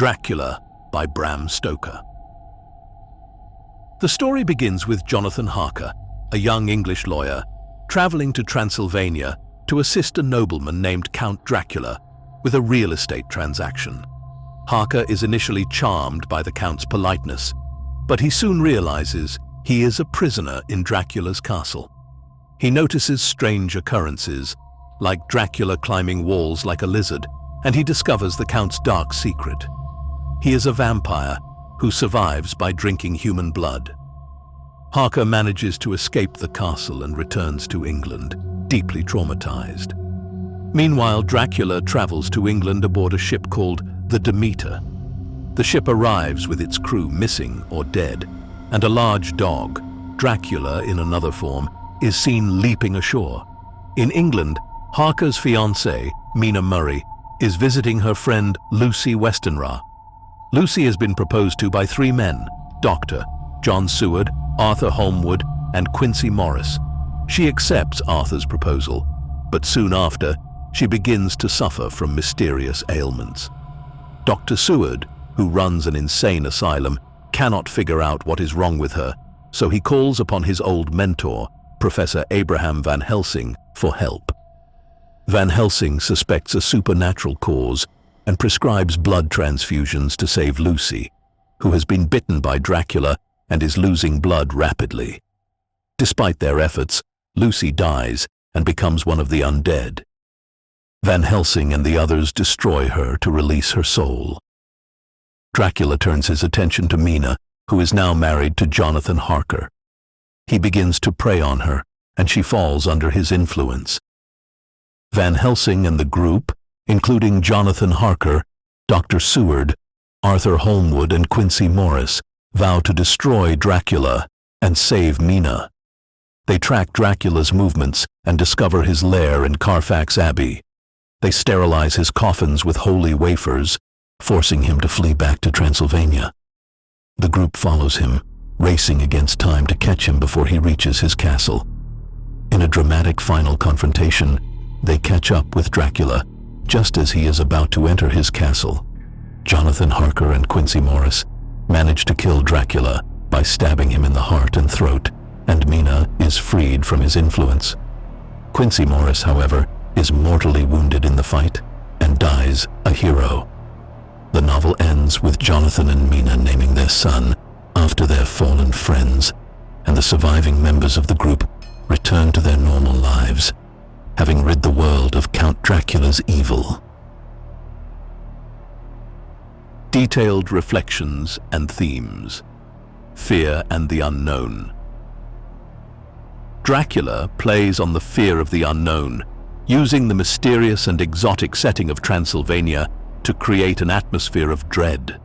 Dracula by Bram Stoker. The story begins with Jonathan Harker, a young English lawyer, traveling to Transylvania to assist a nobleman named Count Dracula with a real estate transaction. Harker is initially charmed by the Count's politeness, but he soon realizes he is a prisoner in Dracula's castle. He notices strange occurrences, like Dracula climbing walls like a lizard, and he discovers the Count's dark secret. He is a vampire who survives by drinking human blood. Harker manages to escape the castle and returns to England, deeply traumatized. Meanwhile, Dracula travels to England aboard a ship called the Demeter. The ship arrives with its crew missing or dead, and a large dog, Dracula in another form, is seen leaping ashore. In England, Harker's fiancée, Mina Murray, is visiting her friend Lucy Westenra. Lucy has been proposed to by three men: Dr. John Seward, Arthur Holmwood, and Quincy Morris. She accepts Arthur's proposal, but soon after, she begins to suffer from mysterious ailments. Dr. Seward, who runs an insane asylum, cannot figure out what is wrong with her, so he calls upon his old mentor, Professor Abraham Van Helsing, for help. Van Helsing suspects a supernatural cause and prescribes blood transfusions to save Lucy, who has been bitten by Dracula and is losing blood rapidly. Despite their efforts, Lucy dies and becomes one of the undead. Van Helsing and the others destroy her to release her soul. Dracula turns his attention to Mina, who is now married to Jonathan Harker. He begins to prey on her, and she falls under his influence. Van Helsing and the group, including Jonathan Harker, Dr. Seward, Arthur Holmwood, and Quincy Morris, vow to destroy Dracula and save Mina. They track Dracula's movements and discover his lair in Carfax Abbey. They sterilize his coffins with holy wafers, forcing him to flee back to Transylvania. The group follows him, racing against time to catch him before he reaches his castle. In a dramatic final confrontation, they catch up with Dracula just as he is about to enter his castle. Jonathan Harker and Quincy Morris manage to kill Dracula by stabbing him in the heart and throat, and Mina is freed from his influence. Quincy Morris, however, is mortally wounded in the fight and dies a hero. The novel ends with Jonathan and Mina naming their son after their fallen friends, and the surviving members of the group return to their normal lives, having rid the world of Count Dracula's evil. Detailed reflections and themes. Fear and the unknown. Dracula plays on the fear of the unknown, using the mysterious and exotic setting of Transylvania to create an atmosphere of dread.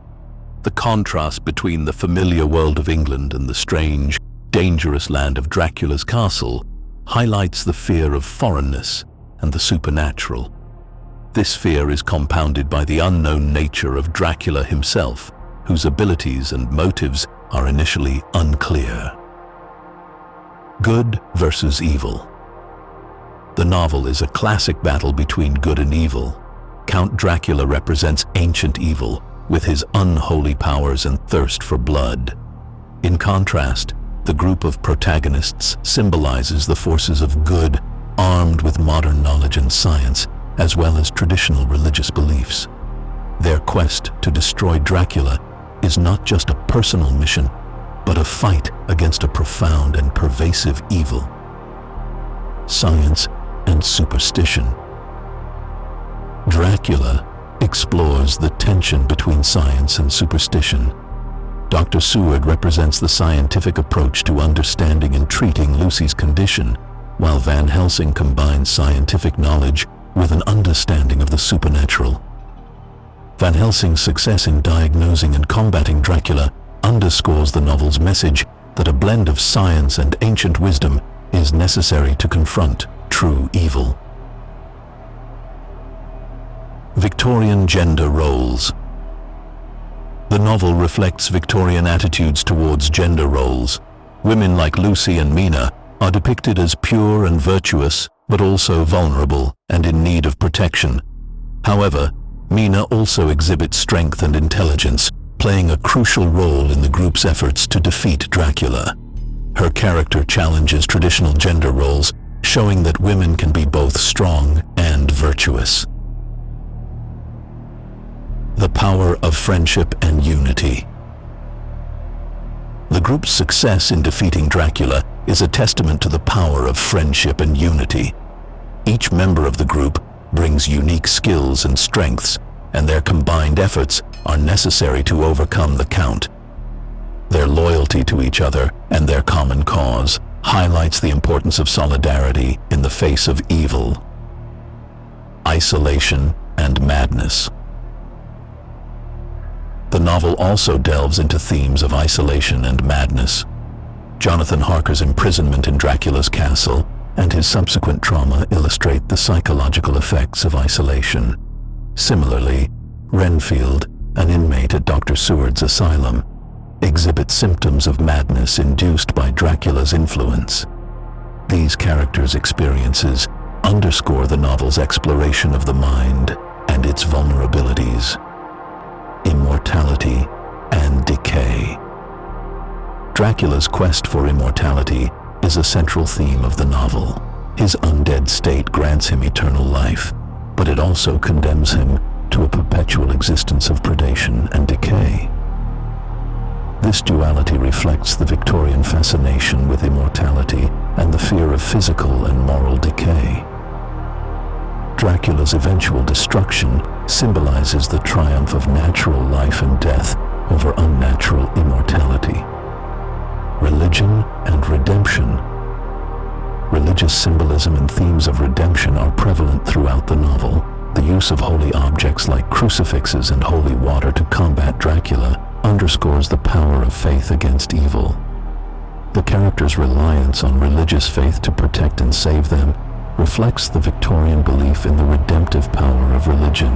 The contrast between the familiar world of England and the strange, dangerous land of Dracula's castle highlights the fear of foreignness and the supernatural. This fear is compounded by the unknown nature of Dracula himself, whose abilities and motives are initially unclear. Good versus evil. The novel is a classic battle between good and evil. Count Dracula represents ancient evil with his unholy powers and thirst for blood. In contrast, the group of protagonists symbolizes the forces of good, armed with modern knowledge and science, as well as traditional religious beliefs. Their quest to destroy Dracula is not just a personal mission, but a fight against a profound and pervasive evil. Science and superstition. Dracula explores the tension between science and superstition. Dr. Seward represents the scientific approach to understanding and treating Lucy's condition, while Van Helsing combines scientific knowledge with an understanding of the supernatural. Van Helsing's success in diagnosing and combating Dracula underscores the novel's message that a blend of science and ancient wisdom is necessary to confront true evil. Victorian gender roles. The novel reflects Victorian attitudes towards gender roles. Women like Lucy and Mina are depicted as pure and virtuous, but also vulnerable and in need of protection. However, Mina also exhibits strength and intelligence, playing a crucial role in the group's efforts to defeat Dracula. Her character challenges traditional gender roles, showing that women can be both strong and virtuous. The power of friendship and unity. The group's success in defeating Dracula is a testament to the power of friendship and unity. Each member of the group brings unique skills and strengths, and their combined efforts are necessary to overcome the Count. Their loyalty to each other and their common cause highlights the importance of solidarity in the face of evil. Isolation and madness. The novel also delves into themes of isolation and madness. Jonathan Harker's imprisonment in Dracula's castle and his subsequent trauma illustrate the psychological effects of isolation. Similarly, Renfield, an inmate at Dr. Seward's asylum, exhibits symptoms of madness induced by Dracula's influence. These characters' experiences underscore the novel's exploration of the mind and its vulnerabilities. Immortality and decay. Dracula's quest for immortality is a central theme of the novel. His undead state grants him eternal life, but it also condemns him to a perpetual existence of predation and decay. This duality reflects the Victorian fascination with immortality and the fear of physical and moral decay. Dracula's eventual destruction symbolizes the triumph of natural life and death over unnatural immortality. Religion and redemption. Religious symbolism and themes of redemption are prevalent throughout the novel. The use of holy objects like crucifixes and holy water to combat Dracula underscores the power of faith against evil. The character's reliance on religious faith to protect and save them reflects the Victorian belief in the redemptive power of religion.